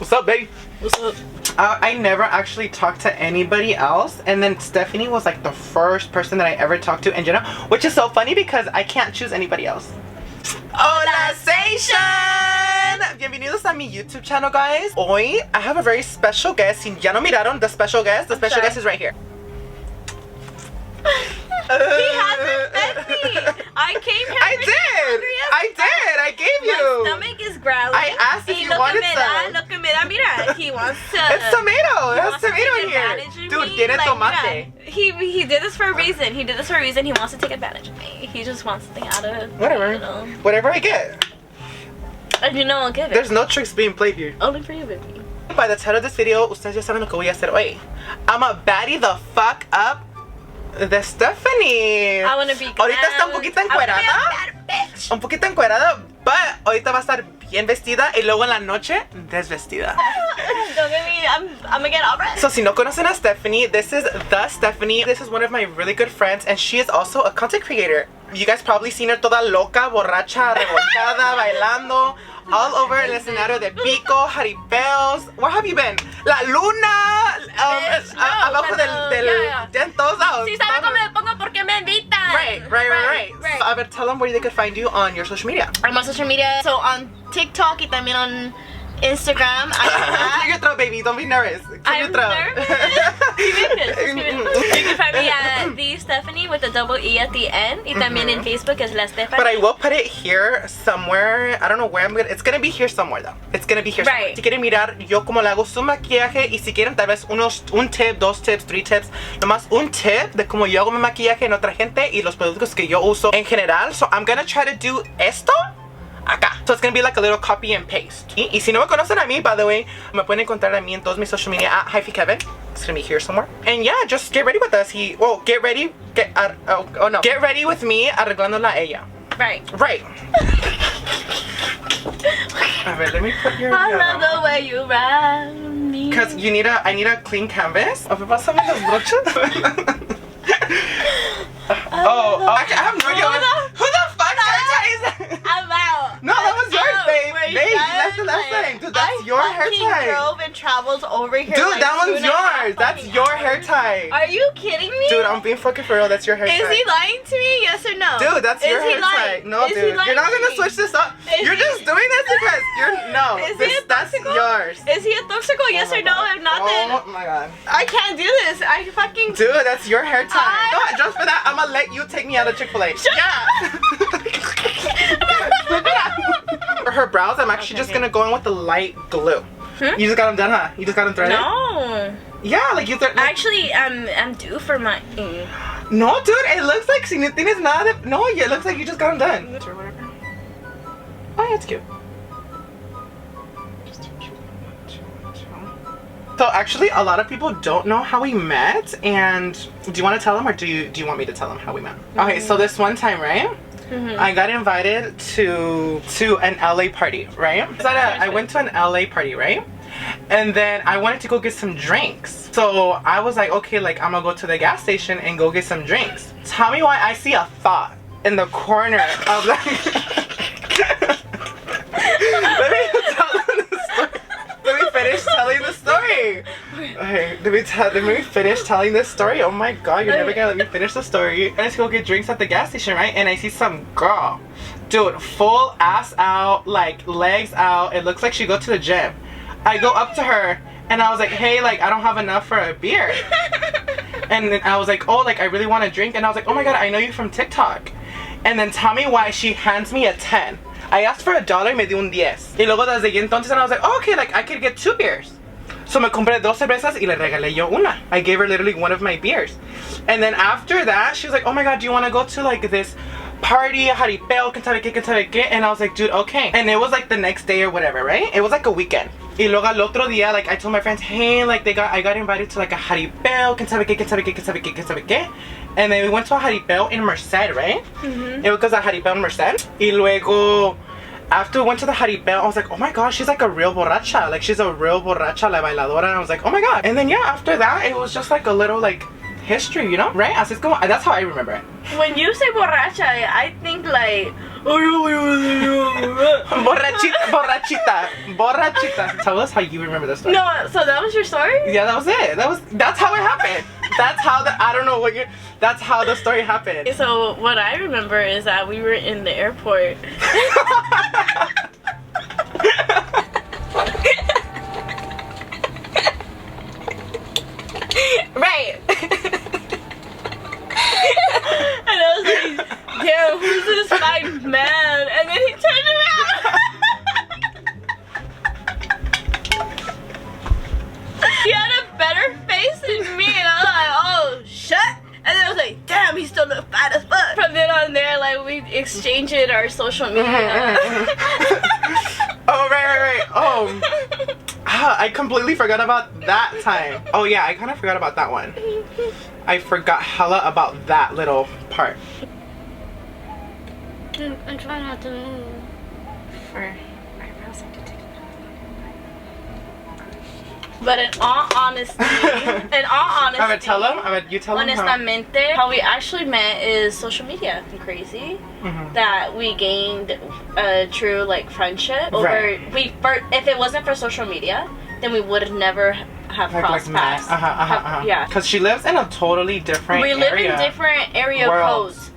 What's up, babe? What's up? I never actually talked to anybody else, and then Stephanie was like the first person that I ever talked to in general, which is so funny because I can't choose anybody else. Holasacion! Bienvenidos a mi YouTube channel, guys. Hoy I have a very special guest. Si ya no miraron the special guest is right here. He hasn't fed me. I came here. I gave you. My stomach is growling. I asked if you wanted some. Lo que me da, mira, he wants to. It's tomato. There's tomato in here. Dude, tiene tomate. He did this for a reason. He wants to take advantage of me. He just wants something out of it. Whatever. You know. Whatever I get. And you know I'll give it. There's no tricks being played here. Only for you, baby. By the title of this video, ustedes ya saben lo que voy a hacer hoy. I'm a baddie the fuck up de Stephanie. I wanna be glam. Ahorita está un poquito encuerada. Un poquito encuerada, but ahorita va a estar bien vestida y luego en la noche desvestida. Don't get me, I'm gonna get all right. So si no conocen a Stephanie, this is the Stephanie. This is one of my really good friends, and she is also a content creator. You guys probably seen her toda loca, borracha, revolcada, bailando, all over el escenario de pico, jaripeos. Where have you been? La luna, abajo del en todos lados. Si sabe cómo me pongo, ¿por qué me invitan? Right. So, Aver, tell them where they could find you on your social media. I'm on social media, so on TikTok y también on Instagram. Clear your throat, baby. Don't be nervous. Clear your throat. You can find me at the Stephanie with a double E at the end. Y también en Facebook es La Stephanie. But I will put it here somewhere. I don't know where I'm gonna. It's gonna be here somewhere though. It's gonna be here somewhere. Right. Si quieren mirar yo como le hago su maquillaje y si quieren tal vez un tip, dos tips, three tips, nomás un tip de cómo yo hago mi maquillaje en otra gente y los productos que yo uso en general. So I'm gonna try to do esto acá. So it's gonna be like a little copy and paste. Y si no me conocen a mí, by the way, me pueden encontrar a mí en todos mis social media at HYPHYKEVINN. It's gonna be here somewhere. And yeah, just get ready with us. Get ready with me arreglándola a ella. Right. A ver, let me put your. I love the way you ride me. Cause I need a clean canvas. A ver, pásame las brochas. I have no idea. Who the fuck is I'm out. No, that was yours, babe. Babe, that's the last time. Dude, that's your hair tie. I drove and traveled over here. Dude, like that one's yours. That's your hair tie. Are you kidding me? Dude, I'm being fucking for real. That's your hair tie. Is he lying to me? Yes or no? Dude, that's your hair tie. No, dude. You're not gonna switch this up. You're just doing this because that's yours. Is he a toxico? Yes or no? If not, then oh my god. I can't do this. I fucking. Dude, that's your hair tie. No, just for that, I'm gonna let you take me out of Chick-fil-A. Yeah. For her brows, I'm actually just gonna go in with the light glue. You just got them done, huh? You just got them threaded? No. Yeah, like you thread. Actually, I'm due for my. No, dude, it looks like si no tienes nada. No, it looks like you just got them done. Or whatever. Oh, yeah, it's cute. So actually, a lot of people don't know how we met, and do you want to tell them, or do you want me to tell them how we met? Okay, so this one time, right? I got invited to an LA party, right? I went to an LA party, right? And then I wanted to go get some drinks. So I was like, okay, like I'm gonna go to the gas station and go get some drinks. Tell me why I see a thought in the corner of the. Let me finish telling the story. Okay, let me finish telling this story. Oh my god, you're never gonna let me finish the story. I just go get drinks at the gas station, right? And I see some girl, dude, full ass out, like legs out. It looks like she go to the gym. I go up to her and I was like, hey, like I don't have enough for a beer. And then I was like, oh, like I really want a drink. And I was like, oh my god, I know you from TikTok. And then tell me why she hands me a 10. I asked for $1, me dio un 10. Y luego desde ahí entonces, and I was like, oh, okay, like I could get 2 beers. So me compré 2 cervezas y le regalé yo una. I gave her literally one of my beers. And then after that, she was like, oh my god, do you want to go to like this party, jaripeo, que sabe qué? And I was like, dude, okay. And it was like the next day or whatever, right? It was like a weekend. Y luego al otro día, like I told my friends, hey, like I got invited to like a jaripeo, que sabe qué. And then we went to a jaripeo in Merced, right? It was a jaripeo in Merced. Y luego, after we went to the jaripeo, I was like, oh my god, she's like a real borracha. Like she's a real borracha, la bailadora. And I was like, oh my god. And then yeah, after that, it was just like a little like history, you know? Right? Así es como, that's how I remember it. When you say borracha, I think like Borrachita. Tell us how you remember this story. No, so that was your story? Yeah, that was it. That's how it happened. That's how I don't know what you're. That's how the story happened. So what I remember is that we were in the airport. Right. And I was like, damn, who's this fine man? And then he turned around. He had a better face than me, and I was like, oh shit. And then I was like, damn, he still look fat as fuck. From then on there, like, we exchanged our social media. Oh, right. I completely forgot about that time. Oh yeah, I kind of forgot about that one. I forgot hella about that little part. Dude, I try not to move. For eyebrows, I have to take it out. But in all honesty, I'm gonna tell him. You tell him. Honestamente, how we actually met is social media. Crazy that we gained a true like friendship over. Right. If it wasn't for social media, then we would have never have crossed paths. Yeah. Because she lives in a totally different area. We live in different area codes.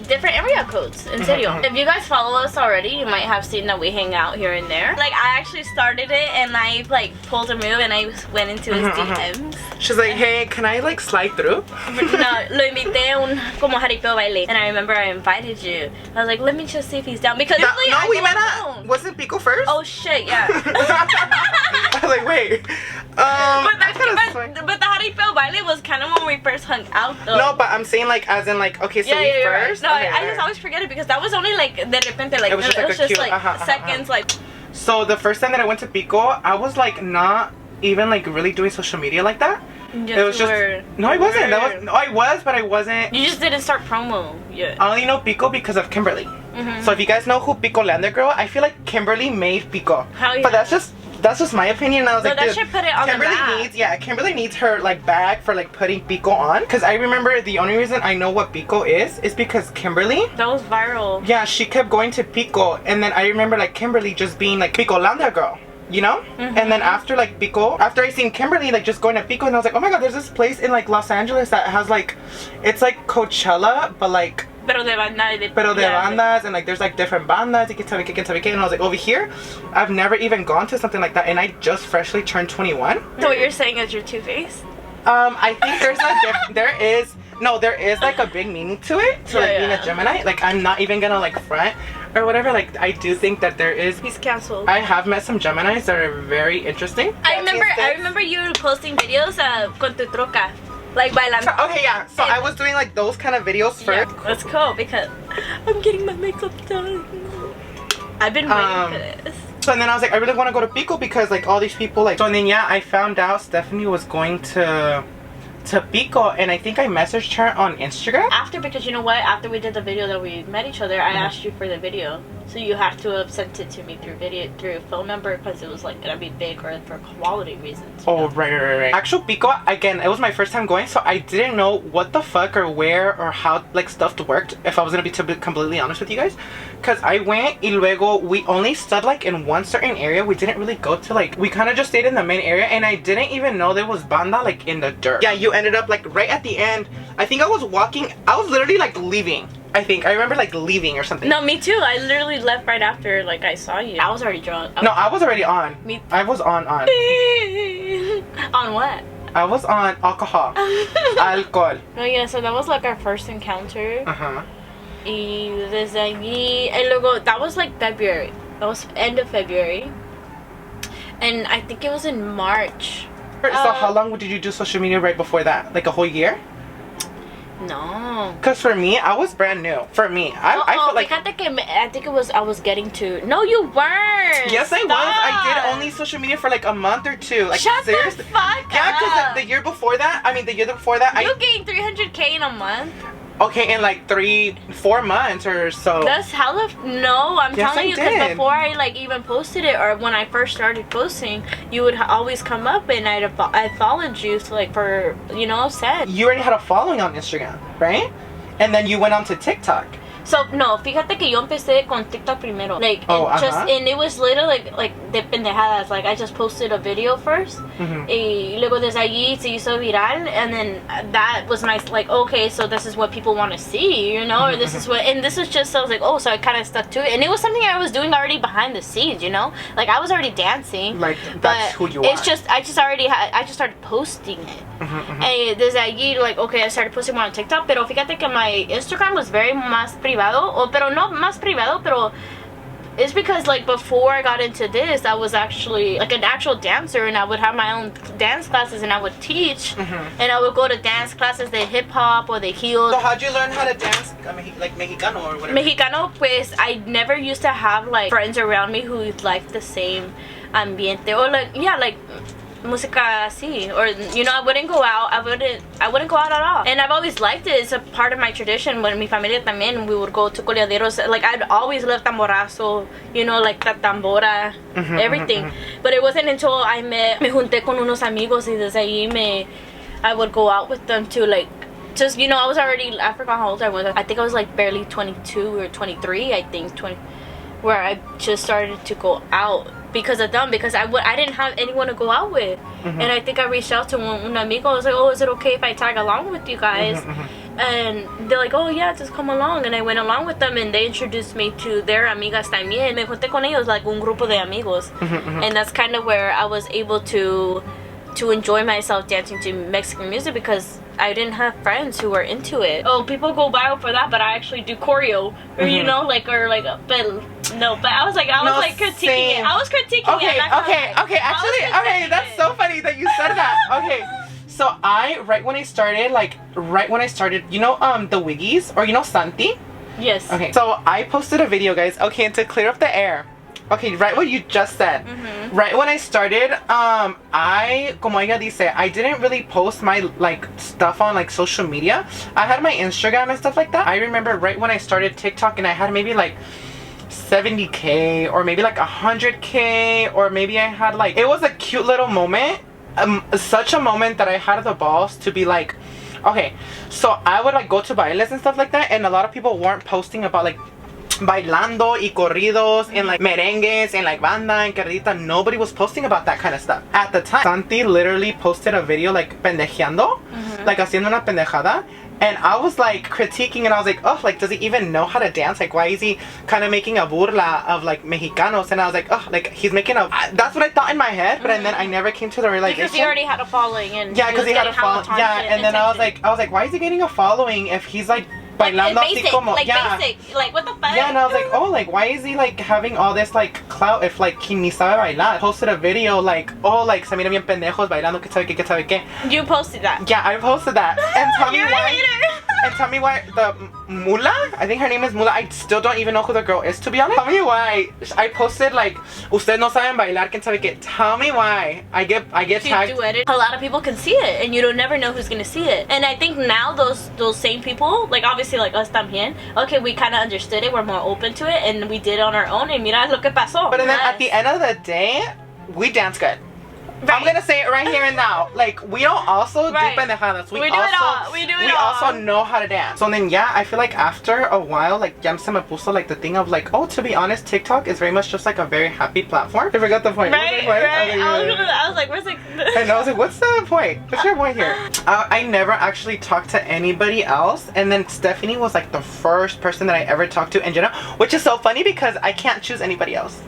Different area codes, in serio. If you guys follow us already, you might have seen that we hang out here and there. Like, I actually started it, and I, like, pulled a move, and I went into his DMs. She's like, hey, can I, like, slide through? No, lo invité a un como jaripeo baile. And I remember I invited you. I was like, let me just see if he's down. Because usually I we go met alone. at, wasn't Pico first? Oh, shit, yeah. I was like, wait. But the jaripeo baile was kind of when we first hung out, though. No, but I'm saying, like, as in, like, okay, so we first? Right. No, okay, I just always forget it because that was only, like, de repente, like, it was just, cute, seconds, like. So the first time that I went to Pico, I was, like, not even, like, really doing social media like that. Yes, it was just no, I wasn't. I was, but I wasn't. You just didn't start promo yet. I only know Pico because of Kimberly. So if you guys know who Pico Lander girl, I feel like Kimberly made Pico. Hell yeah. But that's just my opinion. I was like, that dude, should put it on Kimberly the map. Kimberly needs her like bag for like putting Pico on. Because I remember the only reason I know what Pico is because Kimberly. That was viral. Yeah, she kept going to Pico, and then I remember like Kimberly just being like Pico Lander girl. You know? And then after like Pico, after I seen Kimberly like just going to Pico, and I was like, oh my god, there's this place in like Los Angeles that has like, it's like Coachella, but like Pero de bandas, and like there's like different bandas, and I was like, over here, I've never even gone to something like that, and I just freshly turned 21. So what you're saying is you're two-faced? I think there is like a big meaning to it, to like being a Gemini. Like, I'm not even gonna like front or whatever. Like, I do think that there is. He's canceled. I have met some Geminis that are very interesting. I remember you posting videos con tu troca. Like bailando. Okay, yeah. So I was doing like those kind of videos first. Yeah, that's cool because I'm getting my makeup done. I've been waiting for this. So and then I was like, I really want to go to Pico because like all these people like. So and then yeah, I found out Stephanie was going to Pico, and I think I messaged her on Instagram. Because you know what? After we did the video that we met each other, I asked you for the video. So you have to have sent it to me through phone number because it was like gonna be big or for quality reasons. Oh, right. Actual Pico, again, it was my first time going, so I didn't know what the fuck or where or how like stuff worked, if I was gonna be completely honest with you guys. Because I went y luego we only stood like in one certain area. We didn't really go to like, we kind of just stayed in the main area, and I didn't even know there was banda like in the dirt. Yeah, you ended up like right at the end. I think I was literally like leaving. I remember like leaving or something. No, me too. I literally left right after like I saw you. I was already drunk. No, I was already on. I was on. On what? I was on alcohol. Alcohol. No, yeah, so that was like our first encounter. Y desde allí, and luego, that was like February. That was end of February. And I think it was in March. So how long did you do social media right before that? Like a whole year? No. Because for me, I was brand new. For me, I felt like. I think I was getting to. No, you weren't. Yes, I was. I did only social media for like a month or two. Like, shut seriously. the fuck Yeah, because up. the year before that, you gained 300K in a month. Okay, in like 3-4 months or so. That's hella. No, I'm yes, telling you, because before I like even posted it, or when I first started posting, you would always come up, and I followed you, so like for send. You already had a following on Instagram, right? And then you went on to TikTok. So, no, fíjate que yo empecé con TikTok primero. Like, and it was literally like de pendejadas. Like, I just posted a video first. Y luego desde allí se hizo viral. And then that was my, like, okay, so this is what people want to see, you know? Or this is what, and this is just, I was like, oh, so I kind of stuck to it. And it was something I was doing already behind the scenes, you know? Like, I was already dancing. Like, that's who you are. It's just, I just started posting it. And desde allí, like, okay, I started posting more on TikTok. Pero fíjate que my Instagram was very más privado, pero no más privado, pero it's because like before I got into this, I was actually like an actual dancer, and I would have my own dance classes, and I would teach, and I would go to dance classes, the hip hop or the heels. So how'd you learn how to dance, like Mexicano or whatever? Mexicano, pues I never used to have like friends around me who liked the same ambiente or like like música así, or you know, I wouldn't go out. I wouldn't go out at all. And I've always liked it. It's a part of my tradition. When mi familia también, we would go to coleaderos. Like, I'd always love tamborazo, you know, like the tambora, everything. But it wasn't until I me junté con unos amigos y desde ahí I would go out with them to like, just, you know, I forgot how old I was. I think I was like barely 22 or 23, I think, where I just started to go out because of them, because I didn't have anyone to go out with. And I think I reached out to un amigo. I was like, oh, is it okay if I tag along with you guys? And they're like, oh yeah, just come along. And I went along with them, and they introduced me to their amigas también. Me junté con ellos, like un grupo de amigos. And that's kind of where I was able to enjoy myself dancing to Mexican music, because I didn't have friends who were into it. Oh, people go viral for that, but I actually do choreo, or you know, like, or like, but I was critiquing it. I was critiquing it. Okay. Actually, that's so funny that you said that. Okay, so right when I started, you know, the Wiggies, or you know, Santi. Yes. Okay, so I posted a video, guys. Okay, and to clear up the air. Okay, right what you just said. Right when I started, como ella dice, I didn't really post my like stuff on like social media. I had my Instagram and stuff like that. I remember right when I started TikTok, and I had maybe like 70K or maybe like 100K, or maybe I had like, it was a cute little moment, such a moment that I had the balls to be like, okay, so I would like go to bailes and stuff like that, and a lot of people weren't posting about like bailando y corridos and like merengues and like banda and carrerita. Nobody was posting about that kind of stuff at the time. Santi literally posted a video like pendejeando, like haciendo una pendejada, and I was like critiquing, and I was like, oh, like, does he even know how to dance? Like, why is he kind of making a burla of like Mexicanos? And I was like, oh, like he's making a, that's what I thought in my head, but and then I never came to the realization. Because he already had a following, and yeah, because he had a following, yeah, and then I was like, why is he getting a following if he's like bailando basic, así como, like basic, like what the fuck? Yeah, and I was like, oh, like why is he like having all this like clout if like he ni sabe bailar? Posted a video like, oh, like se mira bien pendejos bailando, que sabe qué. You posted that? Yeah, I posted that. And tell me why. And tell me why the Mula, I think her name is Mula, I still don't even know who the girl is, to be honest. Tell me why I posted like, ustedes no saben bailar, que sabe qué. Tell me why I get tagged. A lot of people can see it, and you don't never know who's gonna see it. And I think now those same people, like obviously like us también, okay, we kind of understood it, we're more open to it, and we did it on our own, and mira lo que pasó. But then at the end of the day, we dance good. Right. I'm gonna say it right here and now. Like, we don't also do pendejadas. We do it all. We also know how to dance. So then, yeah, I feel like after a while, like, ya se me puso like the thing of like, oh, to be honest, TikTok is very much just like a very happy platform. I forgot the point. Right. I was like, where's like? And I was like, what's the point? What's your point here? I never actually talked to anybody else, and then Stephanie was like the first person that I ever talked to in general, which is so funny because I can't choose anybody else.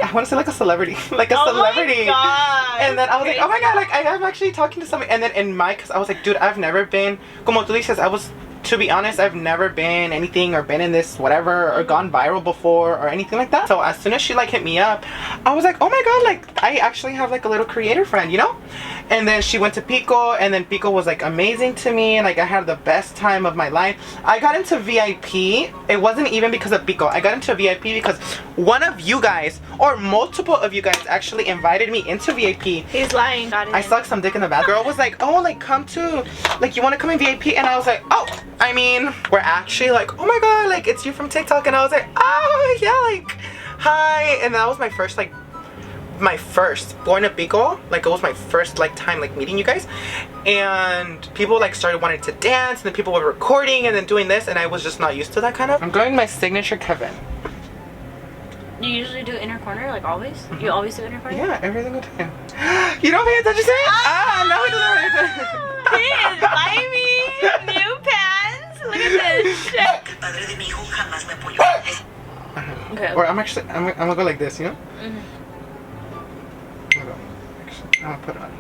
I want to say like a celebrity, like a celebrity. My God, and then I was like, oh my God, like I am actually talking to somebody. And then cause I was like, dude, I've never been, como tú dices, to be honest, I've never been anything or been in this whatever or gone viral before or anything like that. So as soon as she like hit me up, I was like, oh my God, like I actually have like a little creator friend, you know? And then she went to Pico, and then Pico was like amazing to me, and like I had the best time of my life. I got into VIP. It wasn't even because of Pico. I got into VIP because one of you guys, or multiple of you guys, actually invited me into VIP. He's lying. I sucked some dick in the bath. Girl was like, oh, like come to, like you want to come in VIP? And I was like, oh, I mean, we're actually like, oh my God, like it's you from TikTok. And I was like, oh yeah, like hi. And that was my first like my first born a beagle. Like it was my first like time like meeting you guys, and people like started wanting to dance, and then people were recording and then doing this, and I was just not used to that kind of. I'm going my signature Kevin. You usually do inner corner, like always? Mm-hmm. You always do inner corner? Yeah, every single time. You don't pay attention to it? No, he doesn't pay attention. He is buying me new pants. Look at this shit. Okay. Or I'm gonna go like this, you know? Mm-hmm. I'm gonna put it on.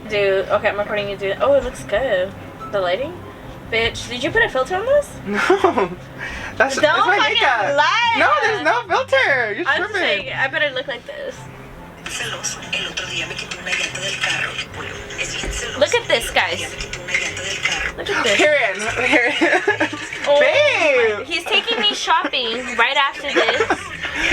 Dude, okay, I'm recording you do that. Oh, it looks good. The lighting? Bitch, did you put a filter on this? No. That's Don't my fucking makeup. lie. No, there's no filter. You're I'm just tripping. saying, I better look like this. Look at this, guys. Look at this. Period. Oh, Babe. he's taking me shopping right after this.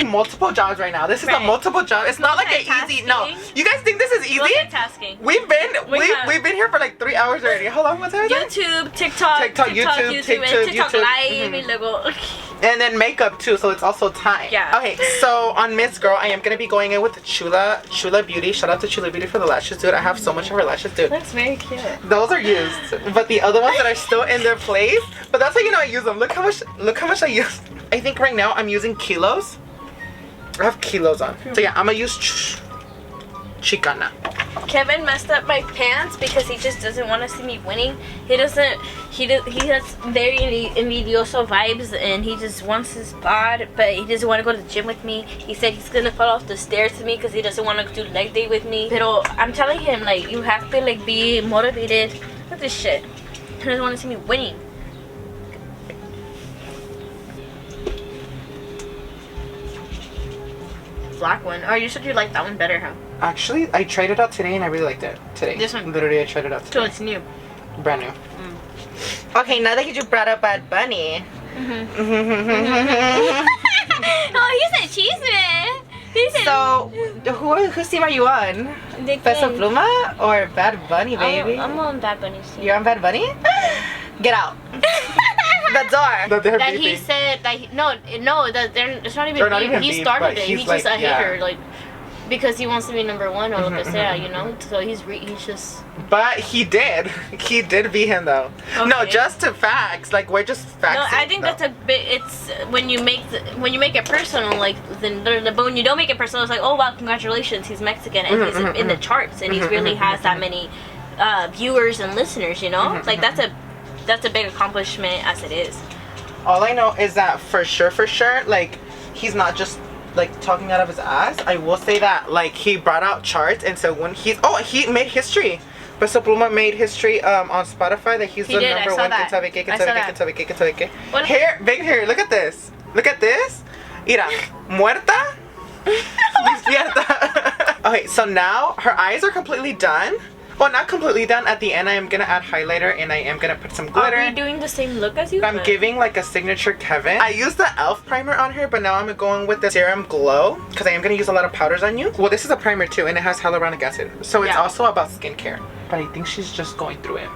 Multiple jobs right now. This is a multiple job. It's not like an easy. No, you guys think this is easy? Multitasking. We've been here for like 3 hours already. Hold on, what's that? YouTube, TikTok, YouTube, TikTok Live, y luego. And then makeup too, so it's also time. Yeah. Okay, so on Miss Girl, I am gonna be going in with the Chula Beauty. Shout out to Chula Beauty for the lashes, dude. I have so much of her lashes, dude. That's very cute. Those are used, but the other ones that are still in their place. But that's how you know I use them. Look how much I use. I think right now I'm using kilos. I have kilos on. So yeah, I'm gonna use Chicana. Kevin messed up my pants because he just doesn't want to see me winning. He has very envidioso vibes, and he just wants his bod, but he doesn't want to go to the gym with me. He said he's gonna fall off the stairs to me because he doesn't want to do leg day with me. Pero I'm telling him, like, you have to like be motivated. Look at this shit. He doesn't want to see me winning. Black one. Oh, you said you liked that one better, huh? Actually, I tried it out today and I really liked it today. This one? Literally, I tried it out today. So it's new. Brand new. Mm. Okay, now that you brought up Bad Bunny. Oh, he's a cheese man. So, whose team are you on? Peso Pluma or Bad Bunny, baby? I'm on Bad Bunny's team. You're on Bad Bunny? Get out. The door. That he said that it's not even he started it. He's just a hater, like, because he wants to be number one or lo que sea, you know. So he's just. But he did beat him though. Okay. No, just to facts. Like we're just facts. No, I think that's a bit. It's when you make it personal, like but when you don't make it personal, it's like, oh wow, congratulations, he's Mexican and he's in the charts and he really has that many viewers and listeners, you know. Like that's a big accomplishment as it is. All I know is that for sure, like he's not just like talking out of his ass. I will say that like he brought out charts, and so when he made history. Peso Pluma made history on Spotify that he's the number one. Here, big here. Look at this. Mira, muerta. Despierta. Okay, so now her eyes are completely done. Well, not completely done. At the end, I am gonna add highlighter and I am gonna put some glitter. Are we doing the same look as you? I'm giving like a signature Kevin. I used the e.l.f. primer on her, but now I'm going with the Serum Glow because I am gonna use a lot of powders on you. Well, this is a primer too, and it has hyaluronic acid, so it's also about skincare. But I think she's just going through it.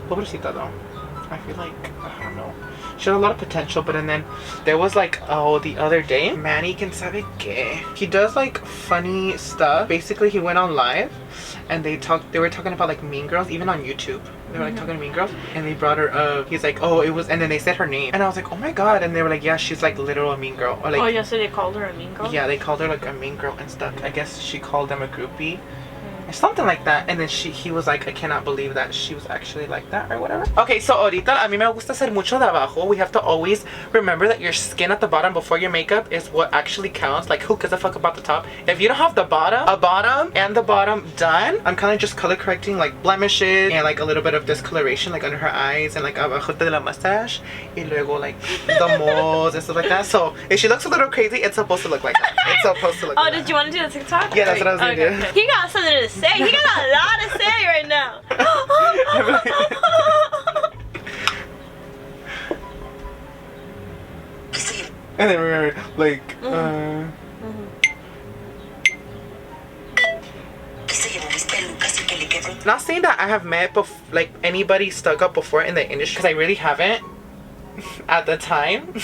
Pobrecita though. I feel like, I don't know. She had a lot of potential, but and then there was like, the other day, Manny can sabe que. He does like funny stuff. Basically, he went on live and they were talking about like Mean Girls, even on YouTube. They were like talking to Mean Girls and they brought her up. He's like, oh, it was, and then they said her name. And I was like, oh my god. And they were like, yeah, she's like literal a mean girl. Or like, oh, yeah, so they called her a mean girl? Yeah, they called her like a mean girl and stuff. I guess she called them a groupie. Something like that, and then he was like, I cannot believe that she was actually like that or whatever. Okay, so ahorita a mí me gusta hacer mucho de abajo. We have to always remember that your skin at the bottom before your makeup is what actually counts. Like, who gives a fuck about the top? If you don't have the bottom and the bottom done, I'm kind of just color correcting like blemishes and like a little bit of discoloration like under her eyes and like abajo de la mustache, y luego like the moles and stuff like that. So if she looks a little crazy, it's supposed to look like that. It's supposed to look like that. Oh, did you want to do the TikTok? Yeah, that's what I was gonna do. He got something to say. He got a lot to say right now. And then remember, like, not saying that I have met like anybody stuck up before in the industry, because I really haven't at the time.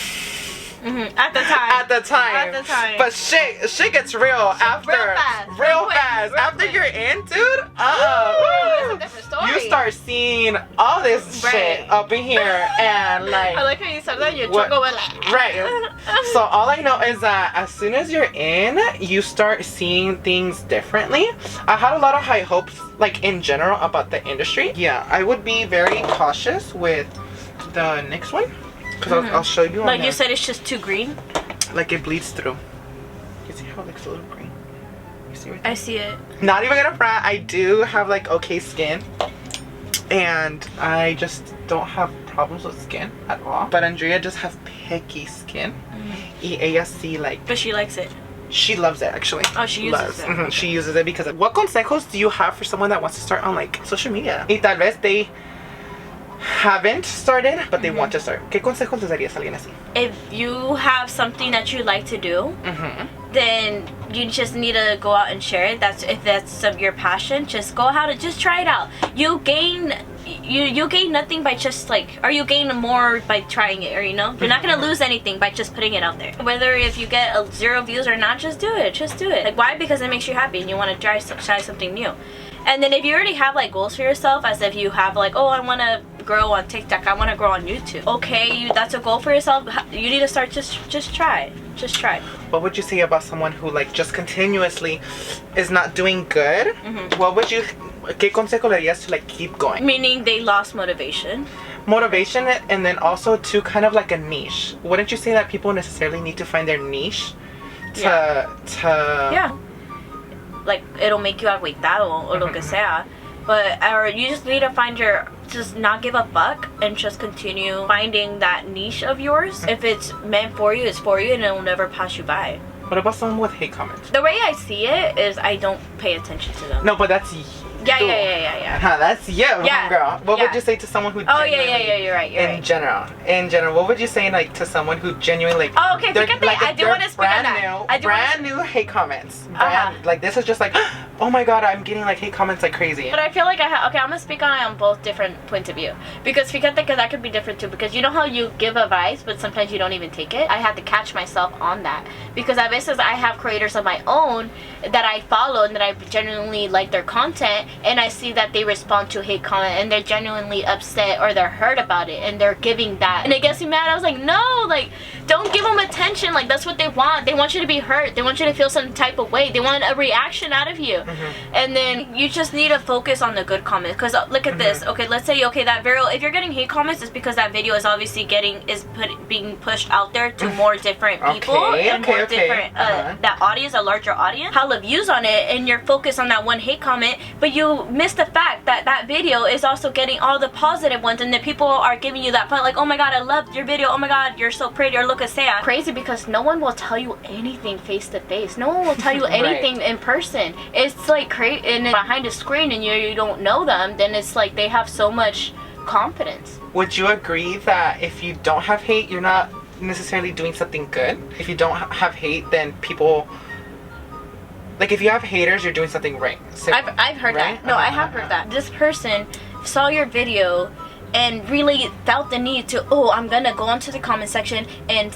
At the time. At the time. At the time. But shit gets real after. Real fast. After you're in, dude. It's a different story. You start seeing all this shit up in here, and like. I like how you said that. Your trunk went like. Right. So all I know is that as soon as you're in, you start seeing things differently. I had a lot of high hopes, like in general, about the industry. Yeah, I would be very cautious with the next one, because I'll show you. Like you said, it's just too green. Like it bleeds through. You see how it looks a little green? You see right there? I see it. Not even gonna front. I do have like okay skin, and I just don't have problems with skin at all. But Andrea just has picky skin. Y ella sí, like. But she likes it. She loves it actually. Oh, she uses it. She uses it because. What consejos do you have for someone that wants to start on like social media? Y tal vez they haven't started, but they want to start. ¿Qué consejos les darías a alguien así? If you have something that you like to do, then you just need to go out and share it. If that's of your passion, just go out and just try it out. You gain nothing by just like, or you gain more by trying it, or you know, you're not gonna lose anything by just putting it out there. Whether if you get 0 views or not, just do it. Just do it. Like, why? Because it makes you happy and you want to try something new. And then if you already have like goals for yourself, as if you have like, oh, I want to grow on TikTok, I want to grow on YouTube. Okay, that's a goal for yourself. You need to start. Just try. Just try. What would you say about someone who like just continuously is not doing good? What would you? ¿Qué consejo le darías to like keep going? Meaning they lost motivation. Motivation, and then also to kind of like a niche. Wouldn't you say that people necessarily need to find their niche to yeah. Like, it'll make you agüitado or lo que sea. But, or you just need to find just not give a fuck and just continue finding that niche of yours. If it's meant for you, it's for you, and it'll never pass you by. What about someone with hate comments? The way I see it is I don't pay attention to them. No, but that's Yeah. That's you, girl. What would you say to someone who? Oh yeah. You're right. In general, what would you say like to someone who genuinely? Like, oh, okay. Like, I do want to speak on that. Brand new hate comments. Like this is just like, oh my god, I'm getting like hate comments like crazy. But I feel like I'm gonna speak on both different points of view, because that could be different too. Because you know how you give advice, but sometimes you don't even take it. I had to catch myself on that, because at veces I have creators of my own that I follow and that I genuinely like their content, and I see that they respond to hate comment and they're genuinely upset or they're hurt about it and they're giving that, and it gets me mad. I was like, no, like, don't give them attention. Like, that's what they want. They want you to be hurt. They want you to feel some type of way. They want a reaction out of you. And then you just need to focus on the good comments, because look at this. Okay, let's say that video, if you're getting hate comments, it's because that video is obviously being pushed out there to more different people and more different that audience, a larger audience. Hella views on it, and you're focused on that one hate comment, but you miss the fact that that video is also getting all the positive ones, and the people are giving you that fun, like, oh my god, I loved your video, oh my god, you're so pretty, or look at Saya. Crazy, because no one will tell you anything face to face. No one will tell you anything in person. It's like crazy, and then behind a screen and you don't know them, then it's like they have so much confidence. Would you agree that if you don't have hate, you're not necessarily doing something good? If you don't have hate, then people, like, if you have haters, you're doing something right. So, I've heard that. No, I have heard that. This person saw your video and really felt the need to, oh, I'm gonna go into the comment section and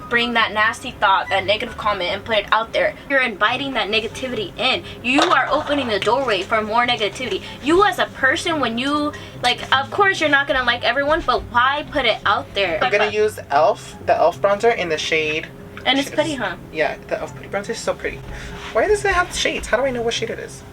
bring that nasty thought, that negative comment, and put it out there. You're inviting that negativity in. You are opening the doorway for more negativity. You as a person, when you, like, of course you're not gonna like everyone, but why put it out there? I'm gonna use the e.l.f. bronzer in the shade. And it's pretty, huh? Yeah, the e.l.f. Putty bronzer is so pretty. Why does it have shades? How do I know what shade it is?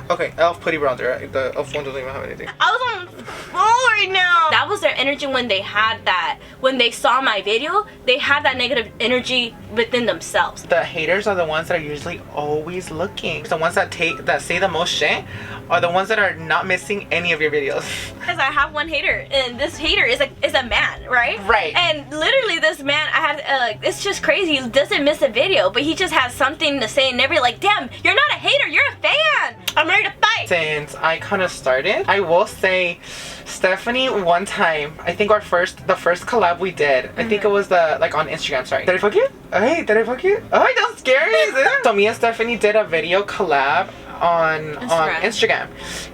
Okay, e.l.f. Putty bronzer, right? The e.l.f. one doesn't even have anything. I was on floor right now. That was their energy when they had that. When they saw my video, they had that negative energy within themselves. The haters are the ones that are usually always looking. The ones that say the most shit are the ones that are not missing any of your videos. Because I have one hater, and this hater is a man, right? Right. And literally this man, I had, it's just crazy. He doesn't miss a video, but he just has something to say, and they're like, damn, you're not a hater, you're a fan. I'm ready to fight. Since I kind of started, I will say, Stephanie, one time, I think the first collab we did, I think it was on Instagram, sorry. Did I fuck you? Hey, did I fuck you? Oh, don't scare me. So me and Stephanie did a video collab on Instagram.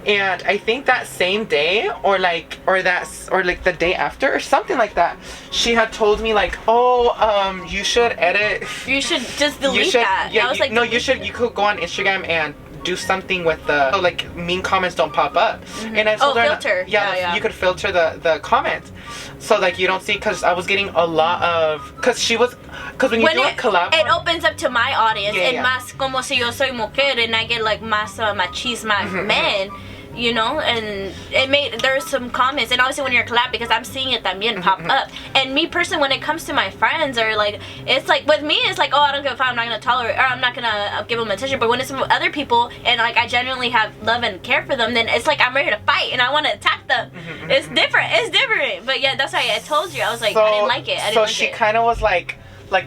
And I think that same day or like the day after or something like that, she had told me like, oh, you should edit. You should just delete that. Yeah, I was like, no, you could go on Instagram and do something with the like mean comments don't pop up. And I told her filter. You could filter the comments so like you don't see, because I was getting a lot of, because when you do a collab, it opens up to my audience and más como si yo soy mujer and I get like más machismo men, you know, and there's some comments, and obviously when you're collab, because I'm seeing it también pop up. And me personally, when it comes to my friends, or like, it's like with me, it's like, oh, I don't give a fuck, I'm not gonna tolerate, or I'm not gonna give them attention. But when it's with other people and like I genuinely have love and care for them, then it's like I'm ready to fight and I want to attack them. It's different. But yeah, that's why I told you, I was like, I didn't like it. She kind of was like,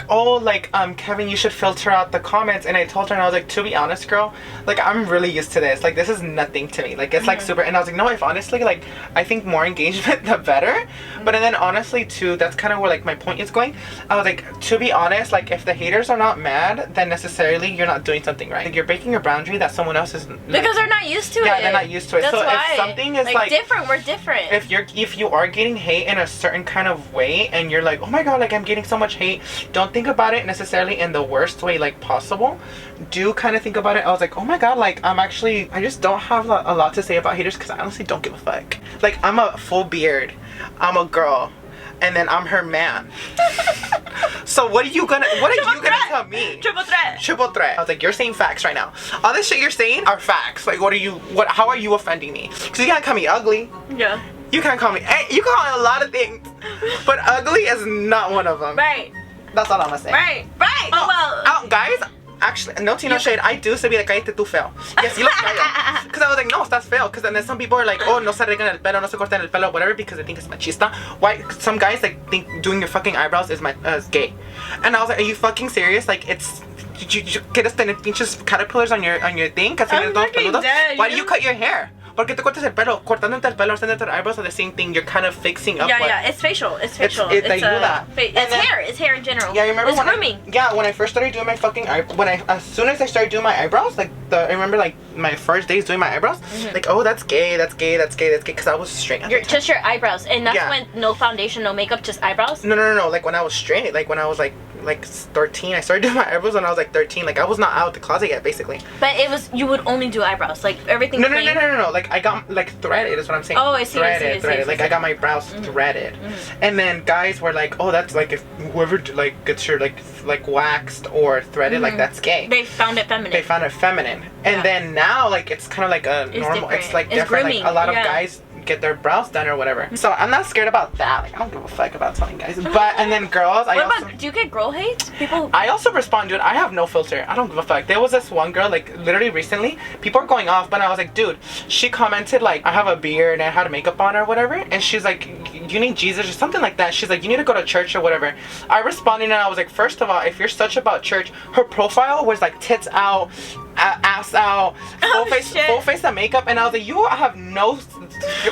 oh, like, Kevin, you should filter out the comments. And I told her, and I was like, to be honest, girl, like, I'm really used to this. Like, this is nothing to me. Like, it's like super. And I was like, no, if honestly, like, I think more engagement, the better. But then honestly, too, that's kind of where, like, my point is going. I was like, to be honest, like, if the haters are not mad, then necessarily you're not doing something right. Like, you're breaking a boundary that someone else is. Like, because they're not used to it. Yeah, they're not used to it. That's so why. If something is like different, we're different. If you are getting hate in a certain kind of way, and you're like, oh my god, like, I'm getting so much hate, don't think about it necessarily in the worst way like possible. Do kind of think about it. I was like, oh my god, like, I just don't have a lot to say about haters, because I honestly don't give a fuck. Like, I'm a full beard, I'm a girl, and then I'm her man. So what are you gonna tell me? Triple threat. I was like, you're saying facts right now. All this shit you're saying are facts. Like, how are you offending me? Because you can't call me ugly. Yeah. You can't call me, you can call me a lot of things, but ugly is not one of them. Right. That's all I'm gonna say. Right. Oh, well, guys, actually, no tea, no shade. I do say be like, cállate tú feo. Yes, you look feo. Because I was like, no, estás feo. Because then some people are like, oh, no se arreglan el pelo, no se cortan el pelo, whatever, because they think it's machista. Why? Some guys like think doing your fucking eyebrows is gay. And I was like, are you fucking serious? Like, it's. ¿Quieres tener pinches caterpillars on your thing? Why do you cut your hair? ¿Por qué te cortas el pelo? Cortándote el pelo, haciéndote el eyebrows are the same thing. You're kind of fixing up. Yeah, it's facial. It's hair. It's hair in general. Yeah, I remember it's grooming. When I first started doing my fucking as soon as I started doing my eyebrows, like I remember like my first days doing my eyebrows, like, oh, that's gay, because I was straight. Just your eyebrows, and that's when no foundation, no makeup, just eyebrows. No. Like when I was straight, like when I was like 13, I started doing my eyebrows when I was like 13. Like I was not out of the closet yet, basically. But you would only do eyebrows, like everything. No. Like I got like threaded is what I'm saying. Oh, I see. Threaded. Like I got my brows threaded, and then guys were like, oh, that's like if whoever like gets your like waxed or threaded, like that's gay. They found it feminine. And then now like it's kind of like a normal. It's like different. Like a lot of guys get their brows done or whatever. So I'm not scared about that. Like I don't give a fuck about telling guys. But and then girls, do you get girl hate? People. I also respond, dude. I have no filter. I don't give a fuck. There was this one girl, like literally recently, people are going off, but I was like, dude, she commented like I have a beard and I had makeup on or whatever, and she's like, you need Jesus or something like that. She's like, you need to go to church or whatever. I responded and I was like, first of all, if you're such about church, her profile was like tits out, ass out, full face of makeup, and I was like, you have no,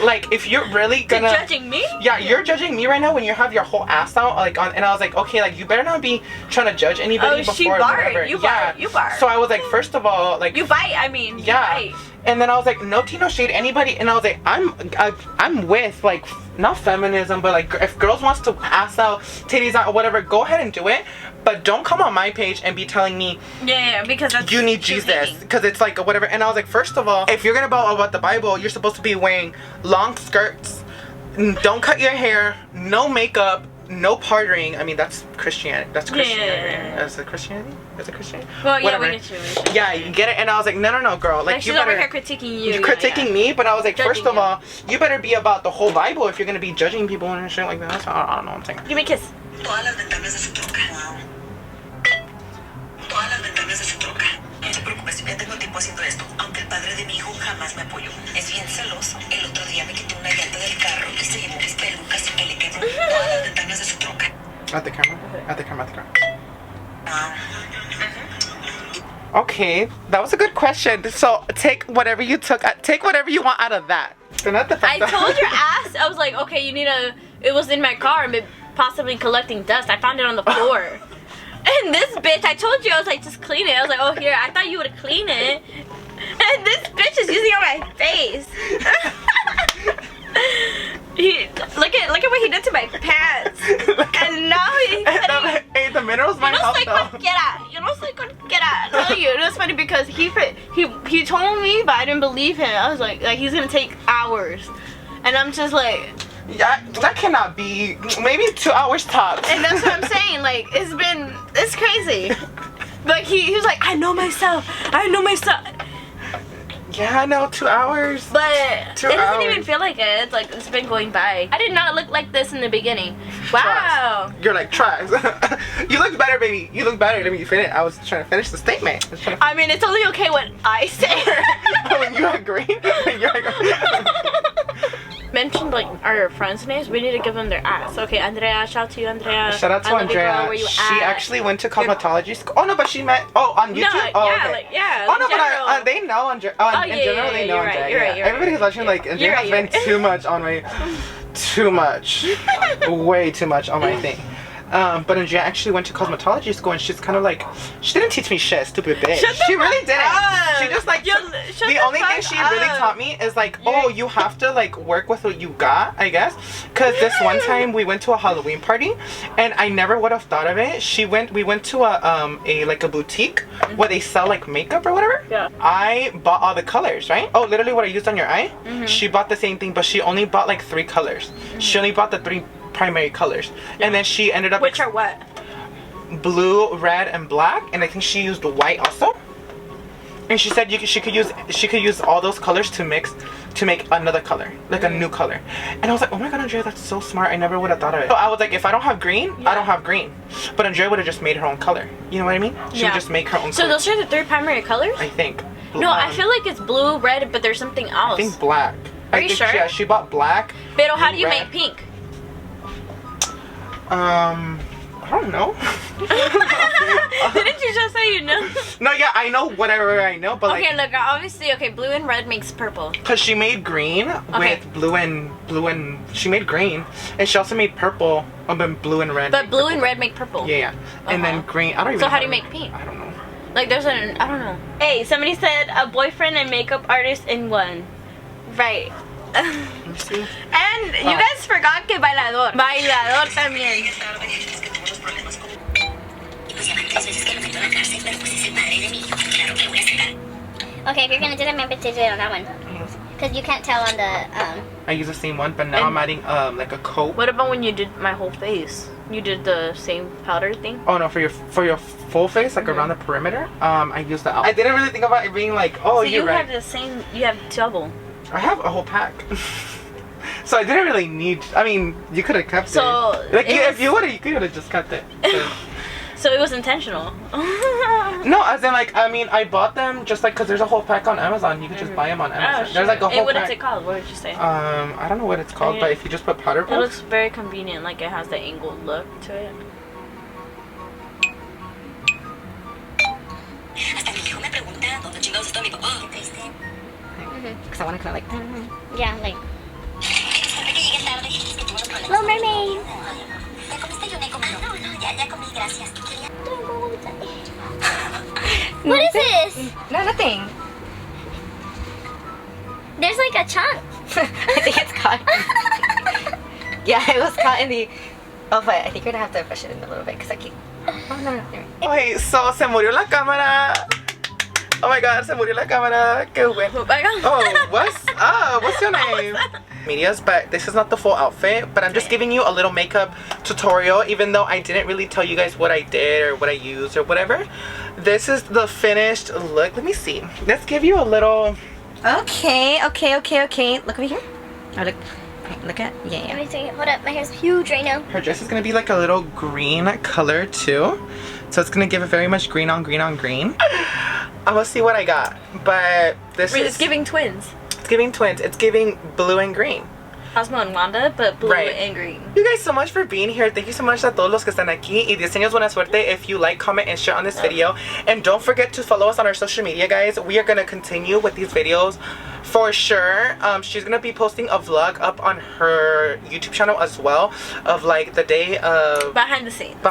like, if you're really gonna judging me, you're judging me right now when you have your whole ass out, like on, and I was like, okay, like you better not be trying to judge anybody before whatever. You bar. So I was like, first of all, like you bite. I mean, you bite. And then I was like, no tea, no shade, anybody. And I was like, I'm with like not feminism, but like if girls wants to ass out, titties out, or whatever, go ahead and do it. But don't come on my page and be telling me, because that's you need Jesus, because it's like whatever. And I was like, first of all, if you're gonna about the Bible, you're supposed to be wearing long skirts, don't cut your hair, no makeup, no partying. I mean, that's Christianity. That's Christianity. Is it Christianity? Is it Christianity? Well, whatever. We need to. Yeah, you get it. And I was like, no, girl. Like she's over here critiquing you. You're critiquing me, but I was like, first of all, you better be about the whole Bible if you're gonna be judging people and shit like that. So I don't know what I'm saying. Give me a kiss. Todas las ventanas de su troca. No te preocupes, ya tengo tiempo haciendo esto. Aunque el padre de mi hijo jamás me apoyó. Es bien celoso. El otro día me quitó una llanta del carro y se llevó mis pelucas y me le quedó todas las ventanas de su troca. At the camera. Okay, that was a good question. So take whatever you want out of that. I told your ass, I was like, okay, it was in my car, possibly collecting dust. I found it on the floor. And this bitch, I told you, I was like, just clean it. I was like, oh, here, I thought you would clean it. And And this bitch is using on my face. Look at what he did to my pants. And now he's putting... Hey, the minerals might help though. You know, I tell you, it was funny because he told me, but I didn't believe him. I was like he's gonna take hours, and I'm just like, yeah, that cannot be. Maybe 2 hours tops. and that's what I'm saying. Like it's crazy. But he was like, I know myself. Yeah, I know, 2 hours. But it doesn't even feel like it. It's like it's been going by. I did not look like this in the beginning. Wow. Trust. You're like, tries. You look better, baby. You look better. Let me finish. I was trying to finish the statement. I mean, it's only okay what I say. When you agree. Mentioned like our friends' names. We need to give them their ass. Okay, Andrea. Shout out to you, Andrea. Shout out to Andrea. Where you she at? actually went to cosmetology school. Oh no, but she met. Oh, on YouTube. No, oh, yeah, okay. like, yeah. Oh no, general. but they know Andrea. In general, they know Andrea. You're right, Everybody who's watching, like, Andrea has been too much on my, too much, way too much on my thing. But Andrea actually went to cosmetology school, and she's kind of like, she didn't teach me shit, stupid bitch. She really didn't. She just like, the only thing she really taught me is like, oh, you have to like work with what you got, I guess. Cause this one time we went to a Halloween party, and I never would have thought of it. We went to a boutique where they sell like makeup or whatever. Yeah. I bought all the colors, right? Oh, literally what I used on your eye. She bought the same thing, but she only bought like 3 colors. She only bought the 3 primary colors, and then she ended up, which are what? Blue, red, and black, and I think she used white also. And she said she could use all those colors to mix to make another color, like a new color. And I was like, oh my god, Andrea, that's so smart. I never would have thought of it. So I was like, if I don't have green, I don't have green. But Andrea would have just made her own color. You know what I mean? She would just make her own color. So those are the 3 primary colors? I think. No, I feel like it's blue, red, but there's something else. I think black. Are you sure? Yeah, she bought black. Pero how do you make pink? I don't know. Didn't you just say you know? No, yeah, I know whatever I know, but okay, look, obviously, okay, blue and red makes purple. Cause she made green with blue and she made green, and she also made purple, blue and red. But blue and red make purple. Yeah, and then green. I don't even. So how do you make pink? I don't know. Like there's I don't know. Hey, somebody said a boyfriend and makeup artist in one. Right. Let me see. And you guys forgot que bailador. Bailador también. Okay, if you're gonna do that, remember to do it on that one. Because you can't tell on the, I use the same one, but now I'm adding like a coat. What about when you did my whole face? You did the same powder thing? Oh no, for your full face, like around the perimeter, I used the I didn't really think about it being like, oh, so you're right. You have the same, you have double. I have a whole pack. So I didn't really need, I mean, you could have kept it. Like, if you would have, you could have just kept it. So it was intentional. No, as in like, I mean, I bought them just like, cause there's a whole pack on Amazon. You could just buy them on Amazon. Sure. There's like a whole what pack. is it called? What did you say? I don't know what it's called, but if you just put powder it puff. looks very convenient, like it has the angled look to it. because I want to kind of like, yeah, like, Little Mermaid. What is this? No, nothing. There's like a chunk. I think it's caught. Yeah, it was caught in the. Oh, but I think you're gonna have to push it in a little bit because I keep. Oh no, no. Okay, so se murió la cámara. Oh my god, se murió la cámara. Qué bueno. Oh, what's your name? Medias, but this is not the full outfit, but I'm just giving you a little makeup tutorial, even though I didn't really tell you guys what I did or what I used or whatever. This is the finished look. Let me see. Let's give you a little. Okay. Look over here. Oh, look at. Yeah. Let me see. Hold up. My hair's huge right now. Her dress is gonna be like a little green color too, so it's gonna give it very much green on green on green. I'm gonna see what I got, but this is. It's giving twins. It's giving twins. It's giving blue and green. Cosmo and Wanda, but blue and green. Thank you guys so much for being here. Thank you so much a todos los que están aquí. Y diseños buena suerte if you like, comment, and share on this video. And don't forget to follow us on our social media, guys. We are going to continue with these videos for sure. She's going to be posting a vlog up on her YouTube channel as well of like the day of... Behind the scenes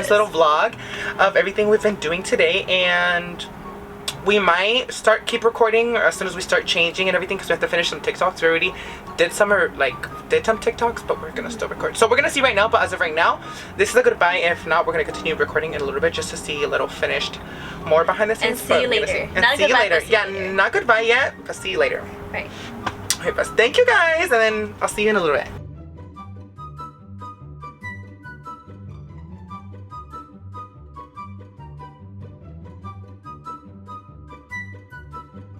little vlog of everything we've been doing today. And... We might keep recording as soon as we start changing and everything, because we have to finish some TikToks. We already did some TikToks, but we're gonna still record. So we're gonna see right now, but as of right now, this is a goodbye. If not, we're gonna continue recording in a little bit just to see a little finished more behind the scenes. And see you later. Not see you later. Yeah, not goodbye yet, but see you later. Right. Okay, but thank you guys, and then I'll see you in a little bit.